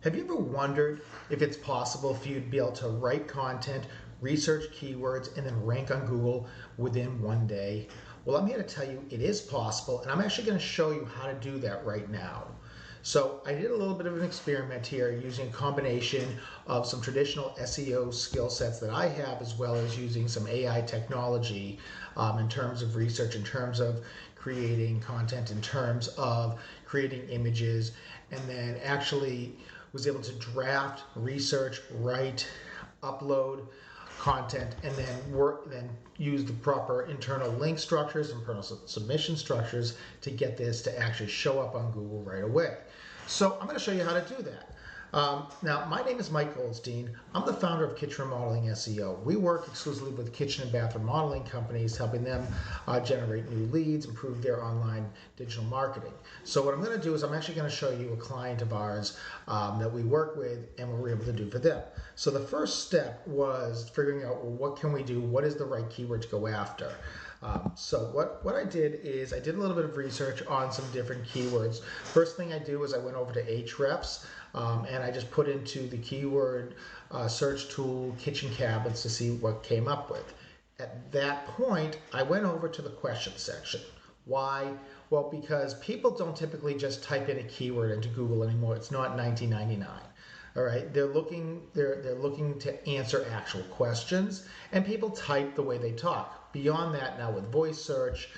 Have you ever wondered if it's possible for you to be able to write content, research keywords, and then rank on Google within one day? Well, I'm here to tell you it is possible, and I'm actually going to show you how to do that right now. So I did a little bit of an experiment here using a combination of some traditional SEO skill sets that I have, as well as using some AI technology in terms of research, in terms of creating content, in terms of creating images, and then actually was able to draft, research, write, upload content, and then use the proper internal link structures and internal submission structures to get this to actually show up on Google right away. So I'm going to show you how to do that. Now, my name is Mike Goldstein. I'm the founder of Kitchen Remodeling SEO. We work exclusively with kitchen and bath remodeling companies, helping them generate new leads, improve their online digital marketing. So what I'm going to do is I'm actually going to show you a client of ours that we work with and what we're able to do for them. So the first step was figuring out, well, what can we do? What is the right keyword to go after? So what I did is I did a little bit of research on some different keywords. First thing I did was I went over to Ahrefs and I just put into the keyword search tool kitchen cabinets to see what came up with. At that point, I went over to the question section. Why? Well, because people don't typically just type in a keyword into Google anymore. It's not 1999. All right, they're looking to answer actual questions, and people type the way they talk. Beyond that, now with voice search,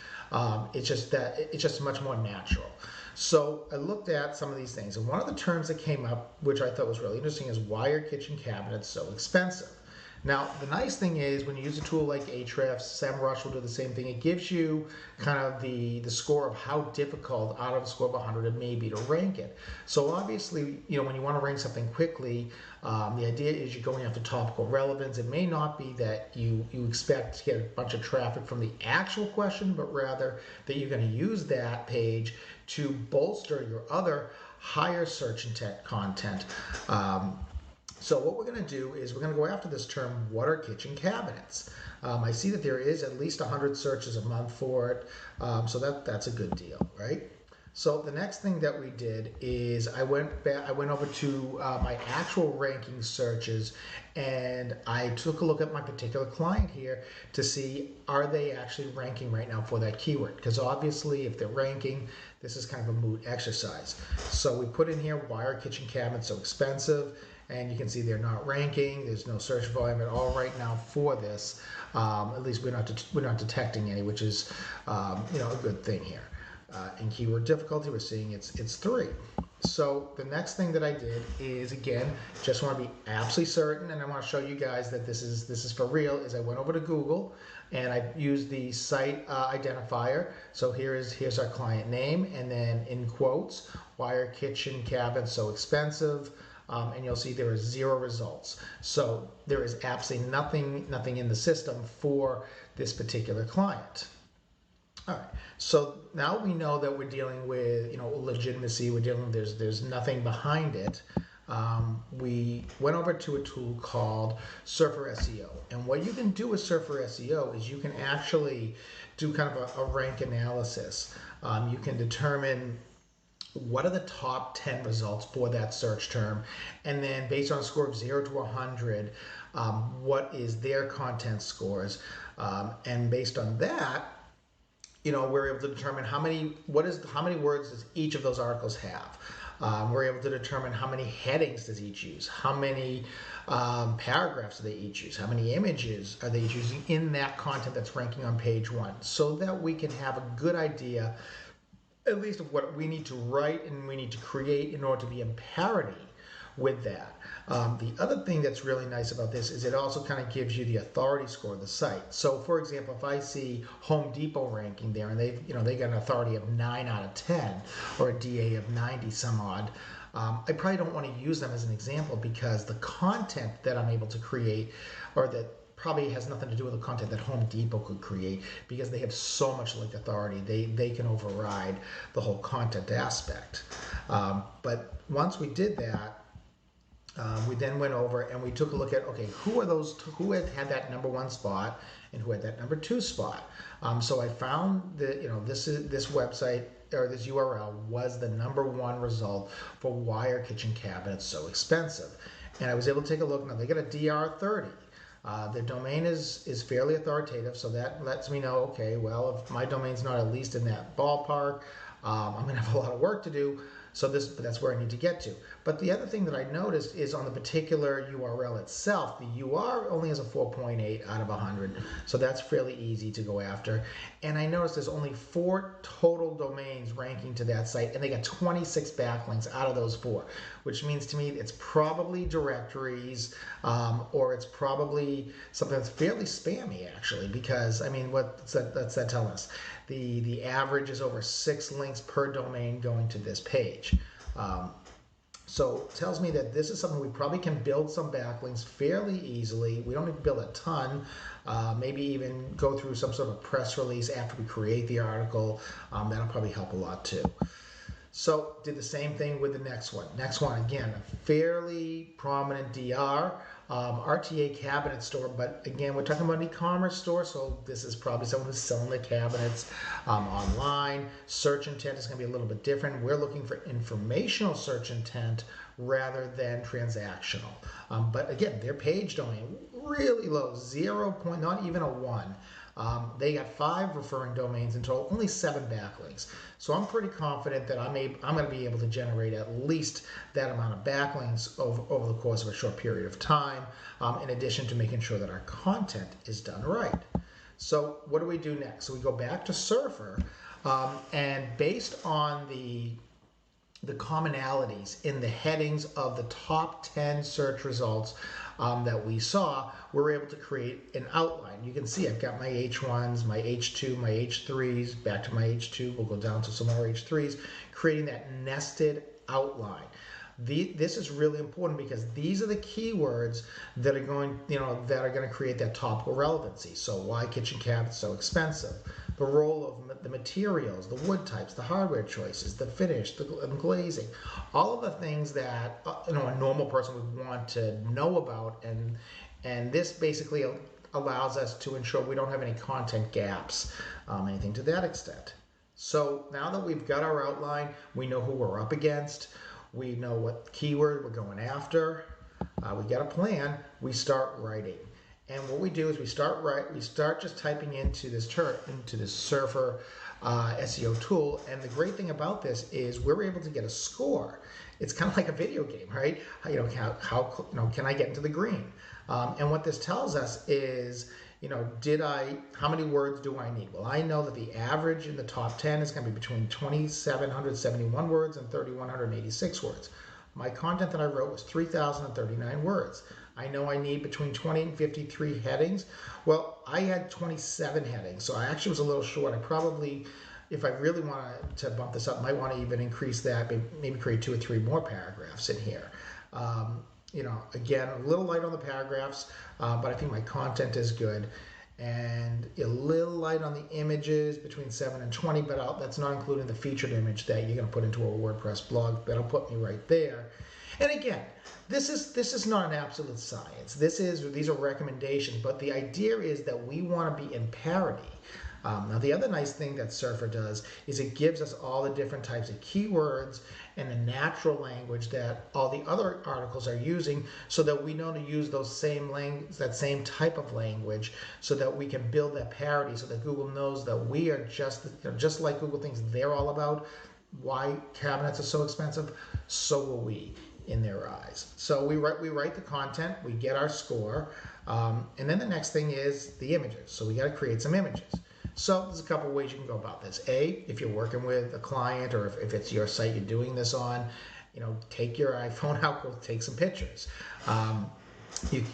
it's just much more natural. So I looked at some of these things, and one of the terms that came up, which I thought was really interesting, is why are kitchen cabinets so expensive? Now, the nice thing is when you use a tool like Ahrefs, SEMrush will do the same thing. It gives you kind of the score of how difficult out of a score of 100 it may be to rank it. So obviously, when you want to rank something quickly, the idea is you're going after topical relevance. It may not be that you expect to get a bunch of traffic from the actual question, but rather that you're going to use that page to bolster your other higher search intent content. So what we're going to do is we're going to go after this term, what are kitchen cabinets? I see that there is at least 100 searches a month for it, so that's a good deal, right? So the next thing that we did is I went over to my actual ranking searches, and I took a look at my particular client here to see, are they actually ranking right now for that keyword? Because obviously if they're ranking, this is kind of a moot exercise. So we put in here, why are kitchen cabinets so expensive? And you can see they're not ranking. There's no search volume at all right now for this. At least we're not detecting any, which is a good thing here. In keyword difficulty, we're seeing it's 3. So the next thing that I did is, again, just want to be absolutely certain, and I want to show you guys that this is for real. Is I went over to Google and I used the site identifier. So here's our client name, and then in quotes, why are kitchen cabinets so expensive? And you'll see there is 0 results. So there is absolutely nothing in the system for this particular client. All right, so now we know that we're dealing with legitimacy. There's nothing behind it. We went over to a tool called Surfer SEO, and what you can do with Surfer SEO is you can actually do kind of a rank analysis. You can determine what are the top 10 results for that search term, and then based on a score of 0 to 100, what is their content scores, and based on that, we're able to determine how many words does each of those articles have. We're able to determine how many headings does each use, how many paragraphs do they each use, how many images are they each using in that content that's ranking on page 1, so that we can have a good idea at least of what we need to write and we need to create in order to be in parity with that. The other thing that's really nice about this is it also kind of gives you the authority score of the site. So for example, if I see Home Depot ranking there and they got an authority of 9 out of 10 or a DA of 90 some odd, I probably don't want to use them as an example because the content that I'm able to create, or that probably has nothing to do with the content that Home Depot could create, because they have so much like authority. They can override the whole content aspect. But once we did that, We then went over and we took a look at, okay, who had that number one spot and who had that number two spot. So I found that, this website or this URL was the number one result for why are kitchen cabinets so expensive. And I was able to take a look. Now they got a DR30. The domain is fairly authoritative, so that lets me know, okay, well, if my domain's not at least in that ballpark, I'm going to have a lot of work to do. So that's where I need to get to. But the other thing that I noticed is on the particular URL itself, the UR only has a 4.8 out of 100. So that's fairly easy to go after. And I noticed there's only 4 total domains ranking to that site, and they got 26 backlinks out of those 4, which means to me it's probably directories, or it's probably something that's fairly spammy actually, because I mean, what's that telling us? The average is over 6 links per domain going to this page. So it tells me that this is something we probably can build some backlinks fairly easily. We don't need to build a ton, maybe even go through some sort of press release after we create the article. That'll probably help a lot too. So did the same thing with the next one. Next one, again, a fairly prominent DR, RTA cabinet store, but again, we're talking about an e-commerce store, so this is probably someone who's selling their cabinets online. Search intent is going to be a little bit different. We're looking for informational search intent rather than transactional. But again, their page domain really low, 0. Not even a 1. They got 5 referring domains in total, only 7 backlinks. So I'm pretty confident that I'm going to be able to generate at least that amount of backlinks over the course of a short period of time, in addition to making sure that our content is done right. So what do we do next? So we go back to Surfer, and based on the commonalities in the headings of the top 10 search results that we saw, we're able to create an outline. You can see I've got my H1s, my H2, my H3s, back to my H2, we'll go down to some more H3s, creating that nested outline. This is really important because these are the keywords that are going to create that topical relevancy. So why kitchen cabinets so expensive? The role of the materials, the wood types, the hardware choices, the finish, the glazing, all of the things that a normal person would want to know about, and this basically allows us to ensure we don't have any content gaps, anything to that extent. So now that we've got our outline, we know who we're up against, we know what keyword we're going after, we got a plan, we start writing. And what we do is we start just typing into this Surfer SEO tool. And the great thing about this is we're able to get a score. It's kind of like a video game, right? How can I get into the green? And what this tells us is, how many words do I need? Well, I know that the average in the top 10 is going to be between 2,771 words and 3,186 words. My content that I wrote was 3,039 words. I know I need between 20 and 53 headings. Well, I had 27 headings, so I actually was a little short. I probably, if I really wanted to bump this up, might want to even increase that, maybe create 2 or 3 more paragraphs in here. Again, a little light on the paragraphs, but I think my content is good. And a little light on the images, between 7 and 20, but that's not including the featured image that you're going to put into a WordPress blog. That'll put me right there. And again, this is not an absolute science. These are recommendations, but the idea is that we want to be in parity. Now, the other nice thing that Surfer does is it gives us all the different types of keywords and the natural language that all the other articles are using, so that we know to use that same type of language, so that we can build that parity, so that Google knows that we are just like Google thinks they're all about why cabinets are so expensive, so will we in their eyes. So we write the content, we get our score, and then the next thing is the images. So we got to create some images. So there's a couple ways you can go about this. If you're working with a client, or if it's your site you're doing this on, take your iPhone out, go take some pictures.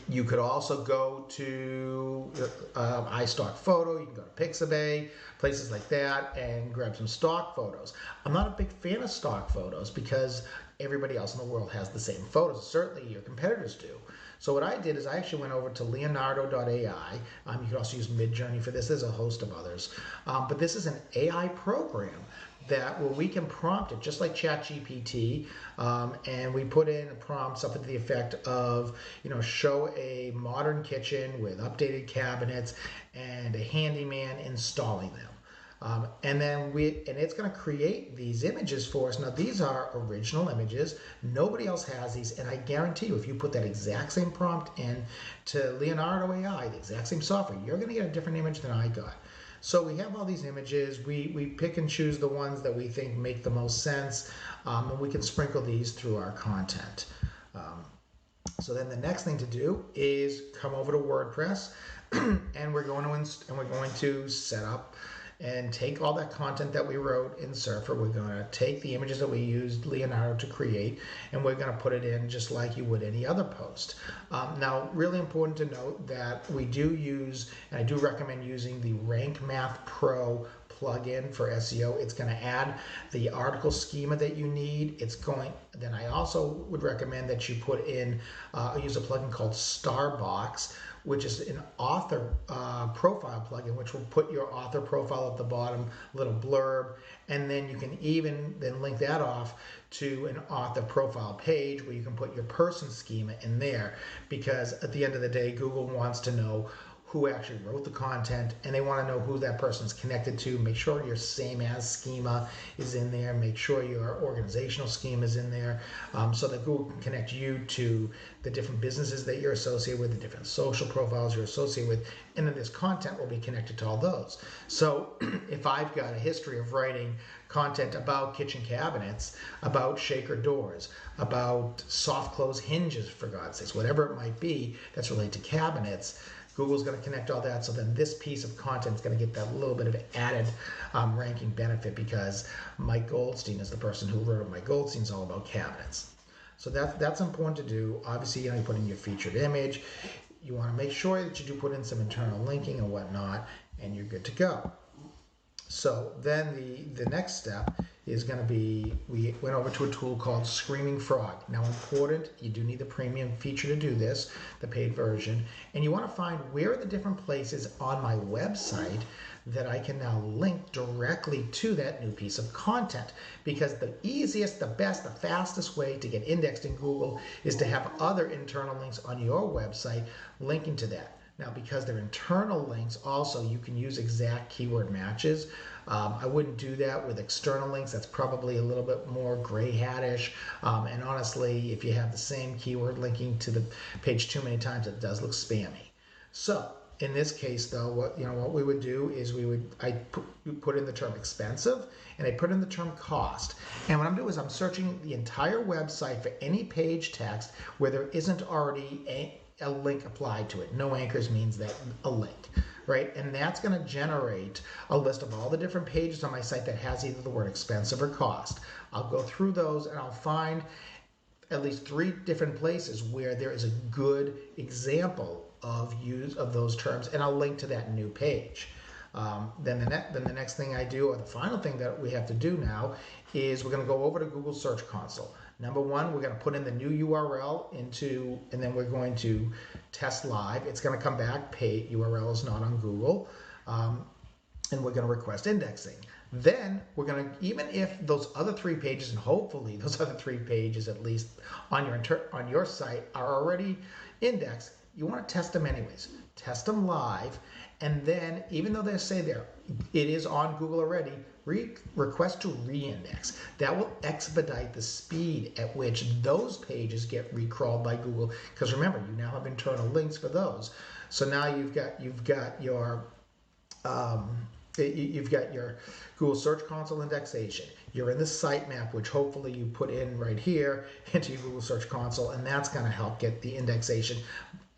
You could also go to iStock Photo, you can go to Pixabay, places like that, and grab some stock photos. I'm not a big fan of stock photos because everybody else in the world has the same photos. Certainly your competitors do. So what I did is I actually went over to Leonardo.ai. You can also use Midjourney for this. There's a host of others. But this is an AI program that where we can prompt it just like ChatGPT, and we put in a prompt, something to the effect of, show a modern kitchen with updated cabinets and a handyman installing them. And it's going to create these images for us. Now, these are original images. Nobody else has these, and I guarantee you, if you put that exact same prompt in to Leonardo.ai, the exact same software, you're going to get a different image than I got. So we have all these images. We pick and choose the ones that we think make the most sense, and we can sprinkle these through our content. So then the next thing to do is come over to WordPress, and we're going to set up and take all that content that we wrote in Surfer. We're going to take the images that we used Leonardo to create, and we're going to put it in just like you would any other post. Now, really important to note that we do use, and I do recommend using the Rank Math Pro plugin for SEO. It's going to add the article schema that you need. Then I also would recommend that you put in, use a plugin called Starbox, which is an author profile plugin, which will put your author profile at the bottom, little blurb, and then you can even then link that off to an author profile page where you can put your person schema in there, because at the end of the day, Google wants to know who actually wrote the content, and they want to know who that person's connected to. Make sure your same as schema is in there. Make sure your organizational schema is in there, so that Google can connect you to the different businesses that you're associated with, the different social profiles you're associated with, and then this content will be connected to all those. So if I've got a history of writing content about kitchen cabinets, about shaker doors, about soft close hinges, for God's sakes, whatever it might be that's related to cabinets, Google's going to connect all that, so then this piece of content is going to get that little bit of added ranking benefit, because Mike Goldstein is the person who wrote it. Mike Goldstein's all about cabinets. So that's important to do. Obviously, you put in your featured image. You want to make sure that you do put in some internal linking and whatnot, and you're good to go. So then the next step is going to be, we went over to a tool called Screaming Frog. Now, important, you do need the premium feature to do this, the paid version, and you want to find where are the different places on my website that I can now link directly to that new piece of content, because the easiest, the best, the fastest way to get indexed in Google is to have other internal links on your website linking to that. Now, because they're internal links, also you can use exact keyword matches. I wouldn't do that with external links. That's probably a little bit more gray hat-ish. And honestly, if you have the same keyword linking to the page too many times, it does look spammy. So in this case, though, what we would do is I put in the term expensive, and I put in the term cost. And what I'm doing is I'm searching the entire website for any page text where there isn't already a link applied to it. No anchors means that a link, right? And that's going to generate a list of all the different pages on my site that has either the word expensive or cost. I'll go through those and I'll find at least 3 different places where there is a good example of use of those terms, and I'll link to that new page. Then the next thing I do, or the final thing that we have to do now, is we're going to go over to Google Search Console. Number one, we're going to put in the new URL and then we're going to test live. It's going to come back, paid URL is not on Google, and we're going to request indexing. Then we're going to, even if those other 3 pages, and hopefully those other 3 pages at least on your site are already indexed, you want to test them anyways. Test them live, and then even though they say it is on Google already, request to reindex. That will expedite the speed at which those pages get recrawled by Google, because remember, you now have internal links for those. So now you've got your Google Search Console indexation. You're in the sitemap, which hopefully you put in right here into your Google Search Console, and that's going to help get the indexation.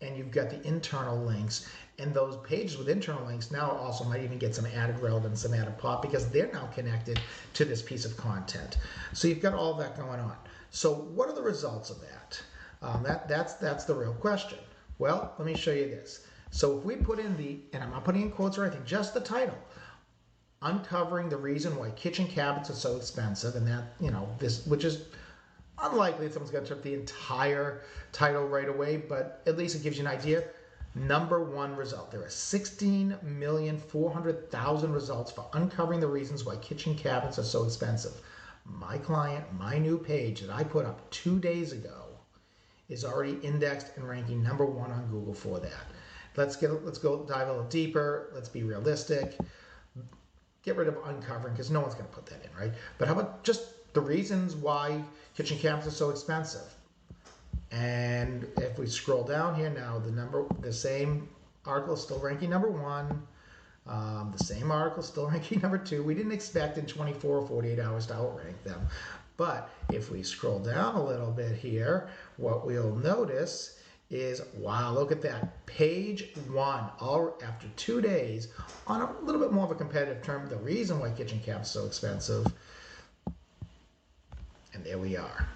And you've got the internal links, and those pages with internal links now also might even get some added relevance, some added pop, because they're now connected to this piece of content. So you've got all that going on. So what are the results of that? That's the real question. Well, let me show you this. So if we put in and I'm not putting in quotes or anything, just the title, uncovering the reason why kitchen cabinets are so expensive, and that, which is unlikely if someone's going to type the entire title right away, but at least it gives you an idea. #1 result. There are 16,400,000 results for uncovering the reasons why kitchen cabinets are so expensive. My client, my new page that I put up 2 days ago is already indexed and ranking #1 on Google for that. Let's go dive a little deeper. Let's be realistic. Get rid of uncovering because no one's going to put that in, right? But how about just the reasons why kitchen cabinets are so expensive? And if we scroll down here now, the same article is still ranking #1. The same article is still ranking #2. We didn't expect in 24 or 48 hours to outrank them. But if we scroll down a little bit here, what we'll notice is, wow, look at that. Page 1, all after 2 days, on a little bit more of a competitive term, the reason why kitchen cabinets are so expensive. And there we are.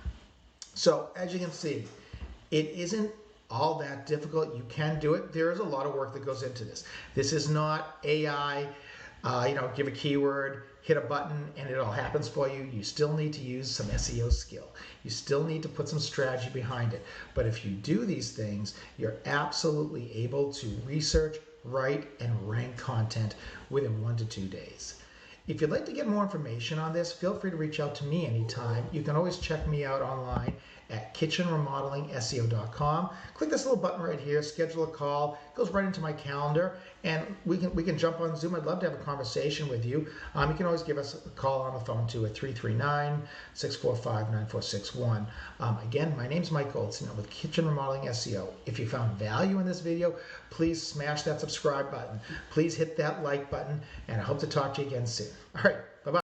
So as you can see, it isn't all that difficult. You can do it. There is a lot of work that goes into this. This is not AI, give a keyword, hit a button, and it all happens for you. You still need to use some SEO skill. You still need to put some strategy behind it. But if you do these things, you're absolutely able to research, write, and rank content within 1 to 2 days. If you'd like to get more information on this, feel free to reach out to me anytime. You can always check me out online at kitchenremodeling.seo.com. Click this little button right here, schedule a call. It goes right into my calendar, and we can jump on Zoom. I'd love to have a conversation with you. You can always give us a call on the phone too at 339-645-9461. Again, my name's Mike Goldstein with Kitchen Remodeling SEO. If you found value in this video, please smash that subscribe button. Please hit that like button, and I hope to talk to you again soon. All right, bye-bye.